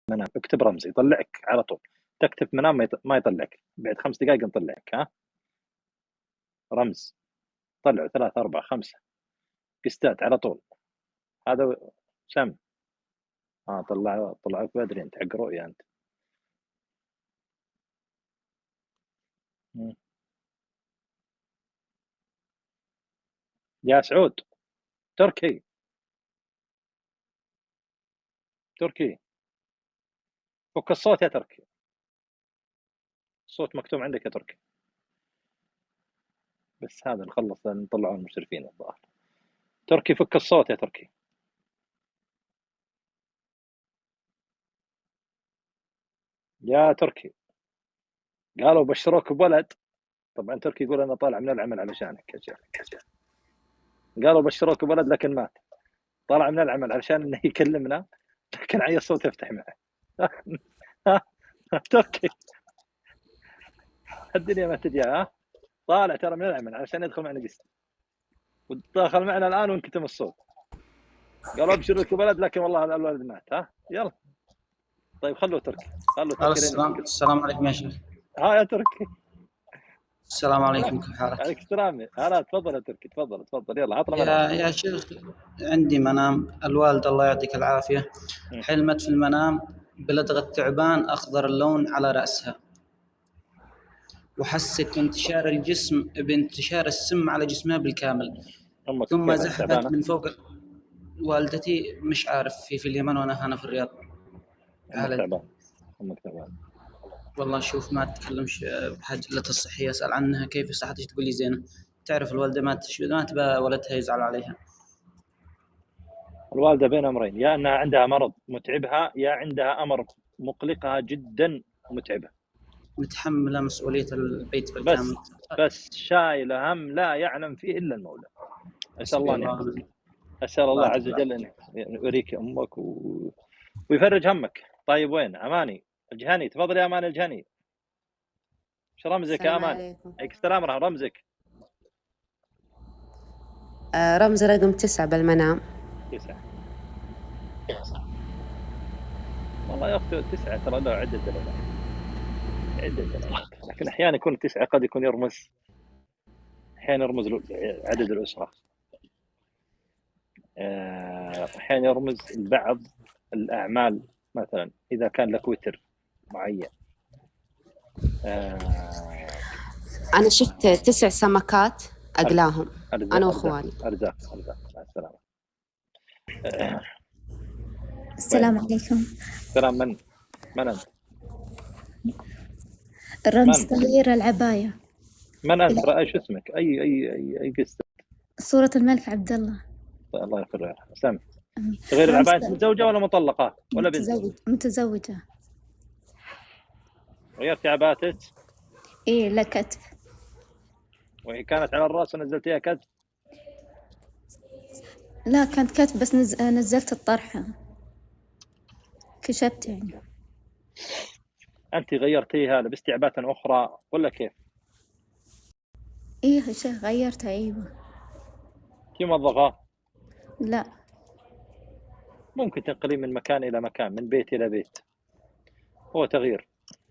منام، اكتب رمز يطلعك على طول. تكتب منام ما يطلعك، بعد 5 دقائق نطلعك. ها رمز طلعوا 3 4 5 قستات على طول. هذا سم. طلعوك بدري انت، حق رؤيا انت. يا سعود تركي فك الصوت يا تركي، الصوت مكتوم عندك يا تركي. بس هذا نخلص نطلعون المشرفين الظاهر. تركي فك الصوت يا تركي. يا تركي قالوا بشروك بولد. طبعا تركي يقول انا طالع من العمل علشانك يا شيخ. قالوا بشروك بولد لكن مات. طالع من العمل علشان انه يكلمنا، لكن عي الصوت يفتح معه. تركي الدنيا ما تجي. طالع ترى من العمل علشان يدخل معنا قسط، ودخل معنا الان وانكتم الصوت. قالوا ابشر لك بلد لكن والله الولد مات. يلا طيب خلوه تركي. السلام عليكم يا شيخ. يا تركي السلام عليكم، كيف حالك؟ عليك السلام. هلا تفضل يا تركي، تفضل يلا عطنا منام. يا شيخ عندي منام، الوالدة الله يعطيك العافية حلمت في المنام بلدغة ثعبان أخضر اللون على رأسها، وحست بانتشار السم على جسمها بالكامل، ثم زحفت من فوق. والدتي مش عارف، في اليمن وأنا هنا في الرياض. أمك تعبان والله شوف ما تتكلمش بحاجتها الصحية، أسأل عنها كيف صحتك تقول لي زينة. تعرف الوالدة ما تبى ولدها يزعل عليها. الوالدة بين أمرين، يا أنها عندها مرض متعبها، يا عندها أمر مقلقها جدا ومتعبة. متحملة مسؤولية البيت بالكامل، بس شايلة هم لا يعلم فيه إلا المولى. أسأل الله عز وجل أن يوريك أمك ويفرج همك. طيب وين أماني الجهني؟ تفضل يا أماني الجهني. ايش رمزك يا أماني؟ عليك السلام. رمزك؟ رمز رقم 9 بالمنام. 9 والله يا أختي 9 ترى له عدة دلالات، لكن أحيانا يكون 9 قد يكون يرمز، أحيانا يرمز عدد الأسرة، أحيانا يرمز بعض الأعمال، مثلا إذا كان لك وتر معين. أنا شفت 9 سمكات أقلاهم أنا وأخواني. أرزاق مع السلامة. السلام عليكم. السلام. من أنت؟ الرمز تغيير العباية. من أنت؟ إيش اسمك؟ أي قصة؟ صورة الملك عبد الله. الله يغفر له. سامي. تغيير العباية. متزوجة ولا مطلقة ولا بنت؟ متزوجة. غيرتي عباتك؟ إيه لا كتف. وهي كانت على الرأس ونزلتيها كتف؟ لا كانت كتف بس نزلت الطرحة، كشفت يعني. أنت غيرتيها لبستي عباءة أخرى ولا كيف؟ إيه يا شيخ غيرتها. أيوة. كيف موظفة؟ لا. ممكن تنقلين من مكان إلى مكان، من بيت إلى بيت، هو تغيير،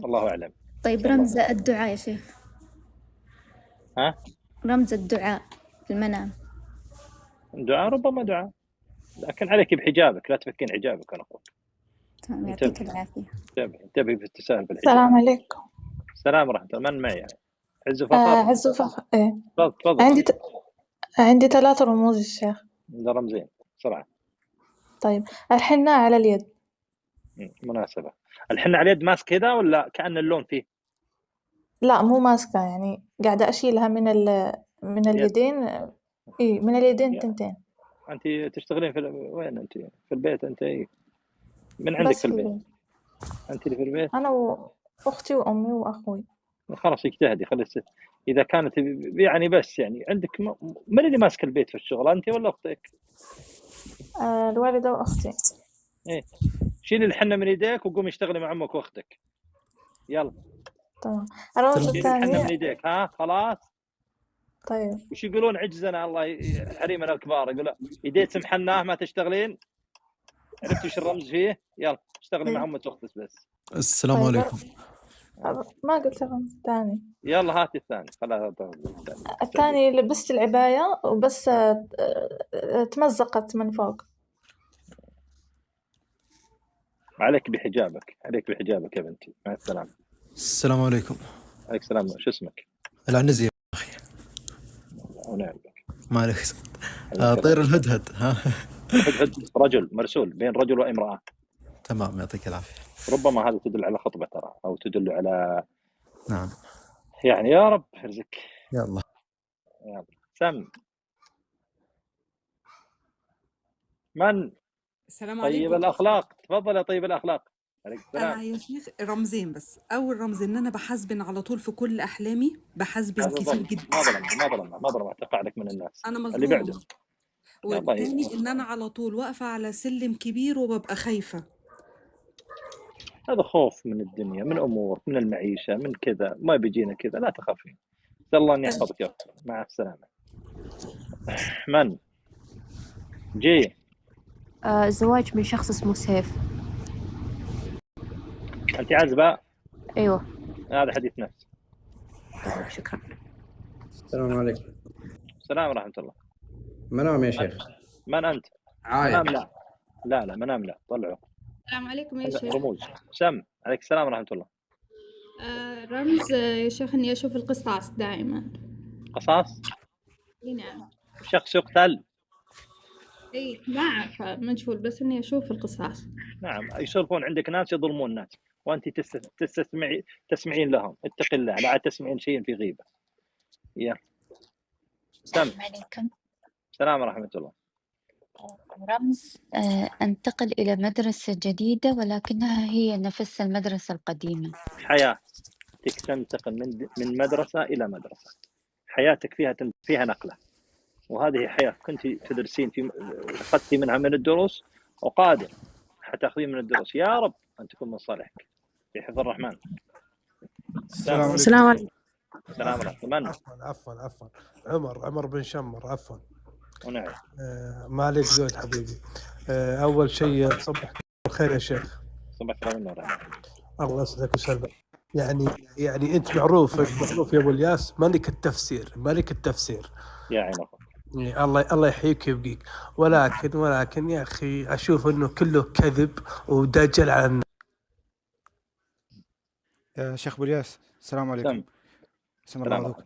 الله أعلم. طيب رمز الدعاء يا شيخ. رمز الدعاء في المنام. دعاء، ربما دعاء، لكن عليك بحجابك، لا تفكين حجابك. أنا أخوك تمام، يعطيك العافية. انتبهي في التساهل بالحجاب. السلام عليكم. السلام ورحمة الله. من معي يعني؟ عزو فخر. عزو فخر. إيه. تفضل. عندي 3 رموز الشيخ. ده رمزين بسرعة. طيب الحنة على اليد. مناسبة. الحنة على اليد ماسك كذا ولا كأن اللون فيه؟ لا مو ماسكة، يعني قاعدة أشيلها من اليدين. إيه من اليدين تنتين. أنت تشتغلين وين أنت؟ في البيت أنت؟ إيه من عندك في البيت؟ أنت اللي في البيت؟ أنا وأختي وأمي وأخوي. خلاص اجتهدي، خلي إذا كانت يعني بس يعني عندك من اللي ماسك البيت في الشغل، أنت ولا أختك؟ الوالدة وأختي. إيه شيلي الحنة من يديك وقومي اشتغلي مع أمك وأختك. يلا. تمام. الرمز الثاني. الحنة من يديك. خلاص. طيب. وش يقولون عجزنا الله حريمنا الكبار، يقول يديك محناه ما تشتغلين. عرفت وش الرمز فيه؟ يلا اشتغلي مع أمة أختك بس. السلام طيب عليكم. ما قلت الرمز الثاني. يلا هاتي الثاني. خلاص الثاني لبست العباية وبس تمزقت من فوق. عليك بحجابك، عليك بحجابك يا بنتي. مع السلامة. السلام عليكم. عليك السلام. شو اسمك؟ العنزي يا أخي. ونعم بك. ما عليك. طير الهدهد. ها. الهدهد رجل مرسول بين رجل وامرأة. تمام يعطيك العافية. ربما هذا تدل على خطبة ترى، أو تدل على نعم. يعني يا رب يرزقك. يلا. يلا سم. من؟ السلام طيب عليكم. الأخلاق. تفضل يا طيب الأخلاق. عليك السلام. أنا يا شيخ رمزين بس. أول رمز إن أنا بحاسبن على طول في كل أحلامي، بحاسبن كتير جدا. ما ظلم تقع لك من الناس. أنا اللي بعده. مظلومة. والتاني إن أنا على طول واقفة على سلم كبير وببقى خايفة. هذا خوف من الدنيا، من أمور، من المعيشة، من كذا. ما بيجينا كذا. لا تخافين. نسأل الله أن يحفظك يا أختي. مع السلامة. من؟ جي. زواج من شخص اسمه سيف. أنت عازبة؟ أيوة. هذا حديث نفس. شكرا. السلام عليكم. السلام ورحمة الله. منام يا شيخ. من أنت؟ عايد. منام لا منام لا. طلعوا. السلام عليكم يا شيخ. رموز. سم. عليك السلام ورحمة الله. رمز يا شيخ إني أشوف القصاص دائما. قصاص؟ اي نعم. شخص يقتل. اي ما أعرف مجهول، بس إني أشوف القصاص. نعم. يصرفون عندك ناس يظلمون الناس وأنت تسمعين لهم. اتق الله لا تسمعين شيء في غيبة. يا سم. السلام عليكم. السلام ورحمة الله. رمز أنتقل إلى مدرسة جديدة ولكنها هي نفس المدرسة القديمة. حياة تنتقل من مدرسة إلى مدرسة. حياتك فيها نقلة، وهذه حياة كنت تدرسين أخذتي منها من الدروس وقادر حتاخذين من الدروس. يا رب أن تكون من صالحك في حفظ الرحمن. السلام عليكم. السلام ورحمة الله. عفوا عمر بن شمر. عفوا. ونعم. ما عليك زود حبيبي. أول شيء صبحك بالخير يا شيخ. صبحك بالنور. الله يسعدك ويسلمك. يعني أنت معروف يا أبو الياس ملك التفسير. يا عين أخوك. الله يحييك ويبقيك. ولكن يا أخي أشوف إنه كله كذب ودجل على الناس. يا شيخ أبو الياس السلام عليكم. السلام عليكم.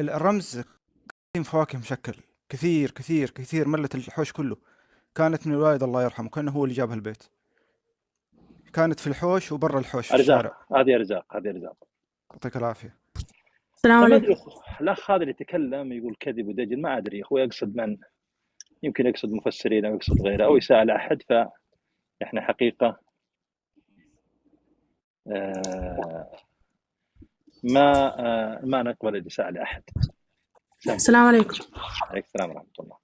الرمز فواكه مشكل كثير كثير كثير. ملت الحوش كله. كانت من الوالد الله يرحمه، كانه هو اللي جابها البيت. كانت في الحوش وبرا الحوش في الشارع. هذه أرزاق. يعطيك العافية. السلام عليكم. الأخ هذا اللي يتكلم يقول كذب ودجل، ما أدري أخوي يقصد من، يمكن يقصد مفسرين أو يقصد غيره أو يسأل أحد. فإحنا حقيقة ما نقبل الإساءة لأحد. السلام عليكم. عليك السلام ورحمة الله.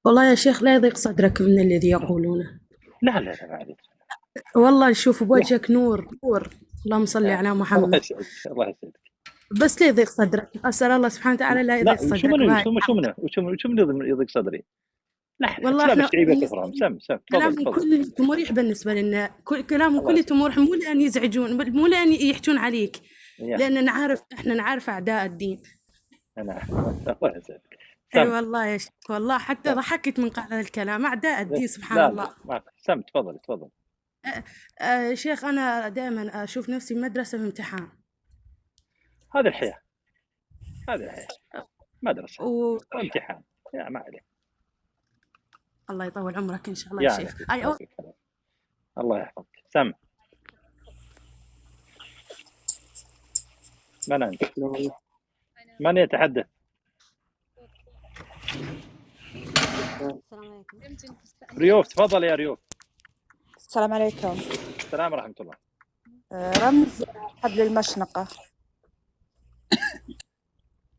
والله يا شيخ لا يضيق صدرك من الذي يقولونه. لا ما عليك. والله نشوف بوجهك نور. اللهم صل على محمد. الله يسعدك. بس لا يضيق صدرك. أسأل الله سبحانه وتعالى لا يضيق صدرك. وشو من يضيق صدري؟ لا والله احنا سم كلامهم كلته مريح بالنسبة لنا. كلامهم كلته مريح، مو لأن يزعجون، مو لأن يحجون عليك، لأن احنا نعرف أعداء الدين. أنا الله يسعدك. اي والله يا شيخ، والله حتى ضحكت من قاعدة الكلام. أعداء الدين سبحان الله. سم تفضل. شيخ أنا دائما أشوف نفسي مدرسة في امتحان. هذه الحياة مدرسة وامتحان. يا ما عليك. الله يطول عمرك إن شاء الله يا شيخ. الله يحفظك. سم. من أنت؟ من يتحدث؟ ريوف تفضل يا ريوف. السلام عليكم. السلام ورحمة الله. رمز حبل المشنقة.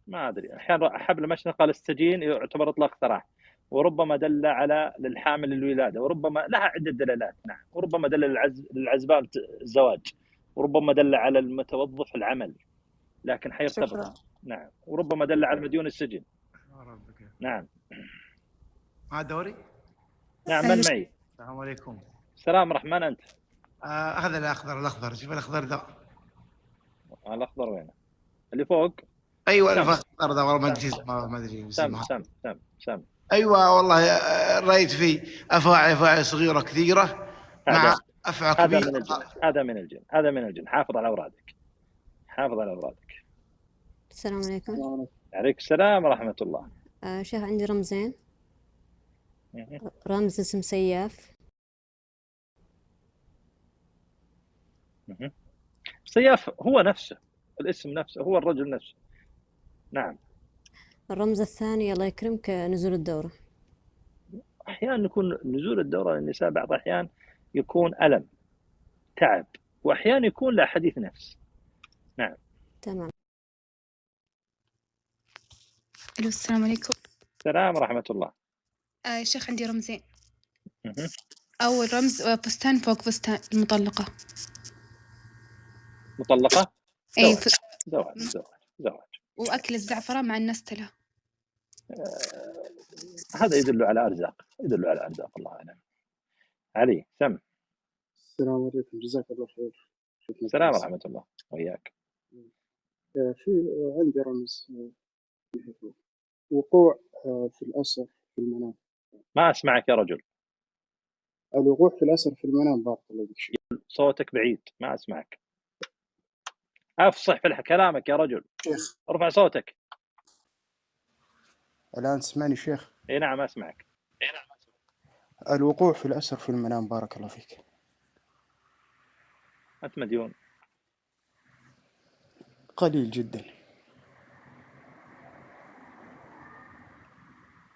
ما أدري، أحيانا حبل المشنقة للسجين يعتبر إطلاق سراح، وربما دل على للحامل الولادة، وربما لها عدة دلالات. نعم. وربما دل للعزباء الزواج، وربما دل على المتوظف العمل لكن حيرتبط. نعم. وربما دل على مديون السجن. نعم. دوري. نعم. من معي؟ السلام عليكم. السلام رحمن. أنت أخذ الأخضر شوف الأخضر ده. الأخضر وينه؟ اللي فوق. أيوة الأخضر ده والله ما أدري سم. أيوة والله رأيت فيه أفاعي صغيرة كثيرة مع أفعى كبيرة. هذا من الجن. حافظ على أورادك. السلام عليكم. عليك السلام ورحمة الله. شيخ عندي رمزين. رمز اسم سياف. سياف هو نفسه، الاسم نفسه، هو الرجل نفسه. نعم. الرمز الثاني الله يكرمك نزول الدورة. أحيانا يكون نزول الدورة للنساء بعض الأحيان يكون ألم تعب، وأحيانا يكون لا حديث نفس. نعم. تمام. ألو السلام عليكم. السلام ورحمة الله. شيخ عندي رمزين. أول رمز فستان فوق فستان، المطلقة. مطلقة؟ أي زواج. وأكل الزعفران مع النستلة. هذا يدل على أرزاق، الله أعلم. علي سم. السلام عليكم، جزاك الله خير. السلام ورحمة الله وإياك. في عندي رمز وقوع في الأسر في المنام. ما أسمعك يا رجل. الوقوع في الأسر في المنام. بارك الله فيك. صوتك بعيد، ما أسمعك. أفصح في كلامك يا رجل. شيخ ارفع صوتك. الآن تسمعني شيخ؟ اي نعم أسمعك. الوقوع في الأسر في المنام. بارك الله فيك. أنت مديون؟ قليل جدا.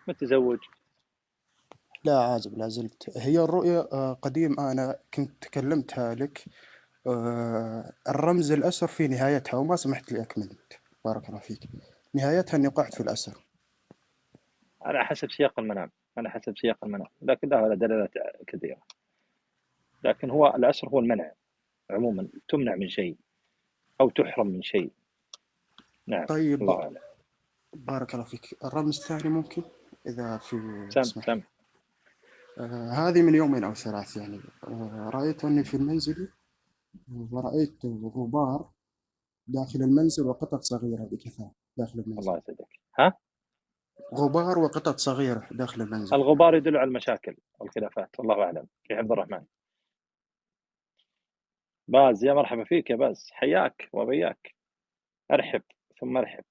متزوج؟ لا عازب، لا زلت. هي الرؤية قديم أنا كنت تكلمتها لك. الرمز الأسر في نهايتها وما سمحت لي أكملت. بارك الله فيك. نهايتها أني وقعت في الأسر. على حسب سياق المنام، لكن له دلالات كثيرة. لكن هو الأسر هو المنع عموما، تمنع من شيء أو تحرم من شيء. نعم. طيب الله أعلم. بارك الله فيك. الرمز الثاني ممكن إذا في سم. هذه من يومين أو ثلاث يعني. رأيت أني في المنزل ورأيت غبار داخل المنزل وقطط صغيرة بكثافة داخل المنزل. الله يسعدك. ها؟ غبار وقطط صغيرة داخل المنزل. الغبار يدل على المشاكل والخلافات، الله أعلم. في عبد الرحمن. باز يا مرحبا فيك يا باز، حياك وبياك. أرحب ثم أرحب.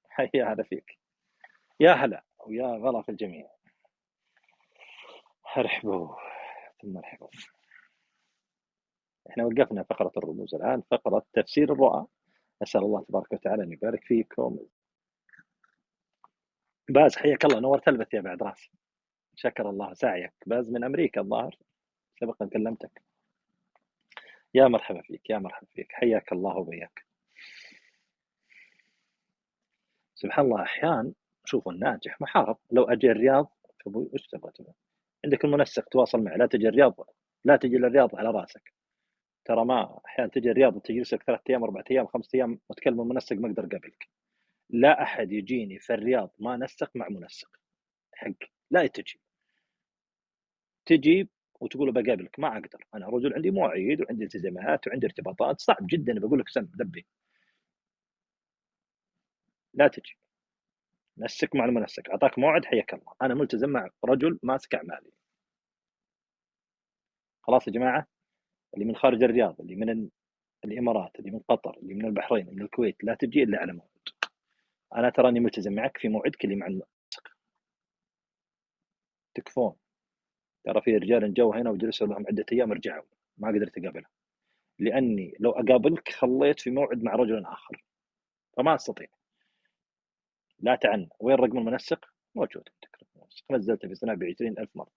حيا هلا فيك. يا هلا ويا غلا في الجميع. أرحبوا ثم أرحبوا. احنا وقفنا فقرة الرموز، الآن فقرة تفسير الرؤى. أسأل الله تبارك وتعالى أن يبارك فيكم. باز حياك الله، نورت البث يا بعد راس. شكر الله سعيك. باز من أمريكا الظاهر، سبقا كلمتك. يا مرحبا فيك، حياك الله وبياك. سبحان الله، أحيان شوفوا الناجح محارب. لو أجي الرياض أبوي وش تبغى؟ عندك المنسق تواصل معه. لا تجي الرياض، لا تجي للرياض على راسك. ترى ما أحيان تجي الرياض وتجلس لك 3 أيام 4 أيام 5 أيام وتكلم المنسق ما أقدر قبلك. لا أحد يجيني في الرياض ما نسق مع منسق حق. لا تجي وتقول بقابلك، ما أقدر. أنا رجل عندي مواعيد وعندي التزامات وعندي ارتباطات، صعب جدا بقول لك سم دبي. لا تجي، نسق مع المنسق. أعطاك موعد حياك الله. أنا ملتزم مع رجل ماسك أعمالي. خلاص يا جماعة، اللي من خارج الرياض، اللي من الإمارات، اللي من قطر، اللي من البحرين، اللي من الكويت، لا تجي إلا على موعد. أنا تراني ملتزم معك في موعدك اللي مع المنسق. تكفون. ترى في رجال جو هنا وجلسوا لهم عدة أيام رجعوا ما قدرت أقابلهم، لأني لو أقابلك خليت في موعد مع رجل آخر فما أستطيع. لا تعنى. وين رقم المنسق؟ موجود عندك. نزلته في سنابي 20,000 مرة.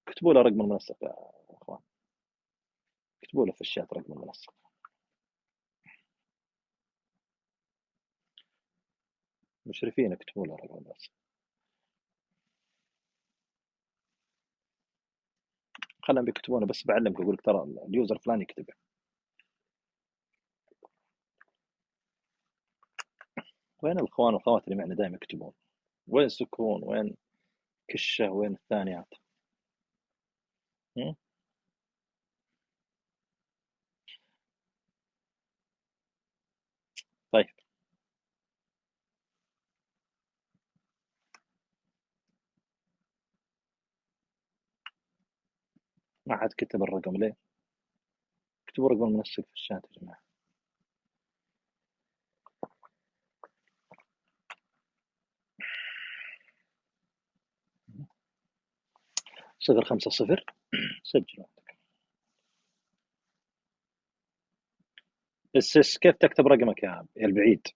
اكتبوا له رقم المنسق يا أخوان، اكتبوا له في الشات رقم المنسق. مشرفين اكتبوا له رقم المنسق. خلهم بيكتبونه، بس بعلمك أقول لك ترى اليوزر فلاني يكتبه. وين الأخوان والأخوات اللي معنا دائما يكتبون؟ وين سكون؟ وين كشة؟ وين الثانيات؟ طيب ما حد كتب الرقم ليه؟ اكتبوا رقم المنسق في الشات يا جماعة. صفر 5 0 سجلوا. بس كيف تكتب رقمك يا البعيد؟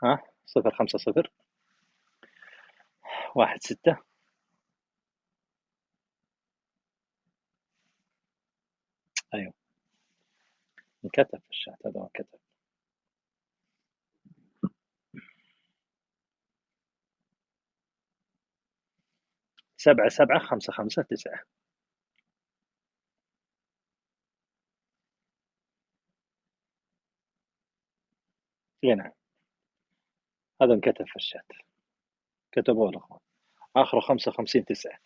ها 0 5 0 1 6 ايوه انكتب في الشات، هذا كتب 7 7 5 5 9. نعم هذا انكتب في الشات، كتبوه الاخوان، اخره 55 9.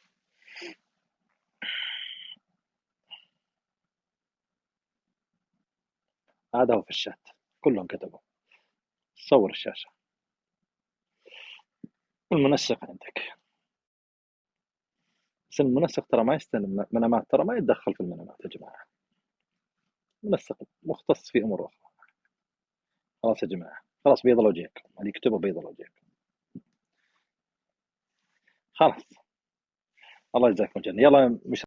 هذا هو في الشات كلهم كتبوا. صور الشاشة والمنسق عندك. بس المنسق ترى ما يستلم منامات، ترى ما يتدخل في المنامات يا جماعة. المنسق مختص في أمور أخرى. خلاص يا جماعة، خلاص بيض وجهكم، اللي يكتبوا بيض وجهكم. خلاص الله يجزاكم جنة. يلا مش